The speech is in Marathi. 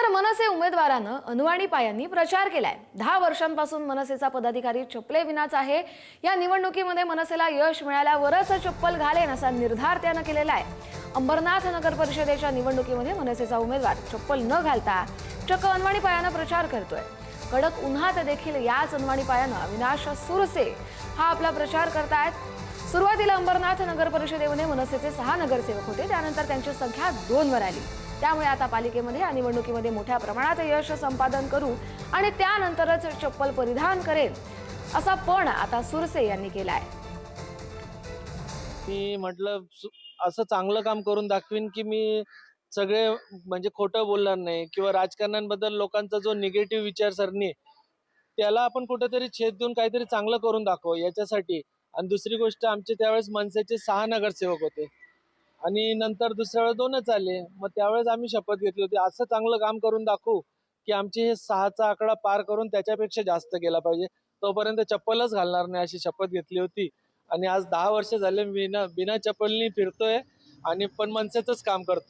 तर मनसे उमेदवारानं अनवाणी पायांनी प्रचार केलाय। 10 वर्षांपासून मनसेचा पदाधिकारी चपलेविनाच आहे। या निवडणुकीमध्ये मनसेला यश मिळाल्यावरच चप्पल घालेन असा निर्धार त्यानं केलेला आहे। अंबरनाथ नगर परिषदेच्या निवडणुकीमध्ये मनसेचा उमेदवार चप्पल न घालता चक्क अनवाणी पायानं प्रचार करतोय। कडक उन्हात देखील याच अनवाणी पायानं अविनाश सुरसे हा आपला प्रचार करतायत। सुरुवातीला अंबरनाथ नगर परिषदेमध्ये मनसेचे 6 नगरसेवक होते, त्यानंतर त्यांची संख्या 2 वर आली। त्यामुळे आता पालिकेमध्ये या निवडणुकीमध्ये मोठ्या प्रमाणात यश संपादन करू आणि त्यानंतरच चप्पल परिधान करेल असा पण आता सुरसे यांनी केलाय। मी म्हटलं असं चांगलं काम करून दाखवीन की मी सगळे म्हणजे खोटं बोलणार नाही किंवा राजकारण्यांबद्दल लोकांचा जो निगेटिव्ह विचारसरणी आहे, त्याला आपण कुठेतरी छेद देऊन काहीतरी चांगलं करून दाखवू याच्यासाठी। आणि दुसरी गोष्ट, आमचे त्यावेळेस मनसेचे 6 नगरसेवक होते आणि नंतर दुसऱ्या वेळेस 2च आले। मग त्यावेळेस आम्ही शपथ घेतली होती असं चांगलं काम करून दाखवू की आमचे हे 6चा आकडा पार करून त्याच्यापेक्षा जास्त गेला पाहिजे, तोपर्यंत चप्पलच घालणार नाही अशी शपथ घेतली होती। आणि आज 10 वर्ष झाले बिना चप्पलनी फिरतोय आणि पण मनसेचंच काम करतोय।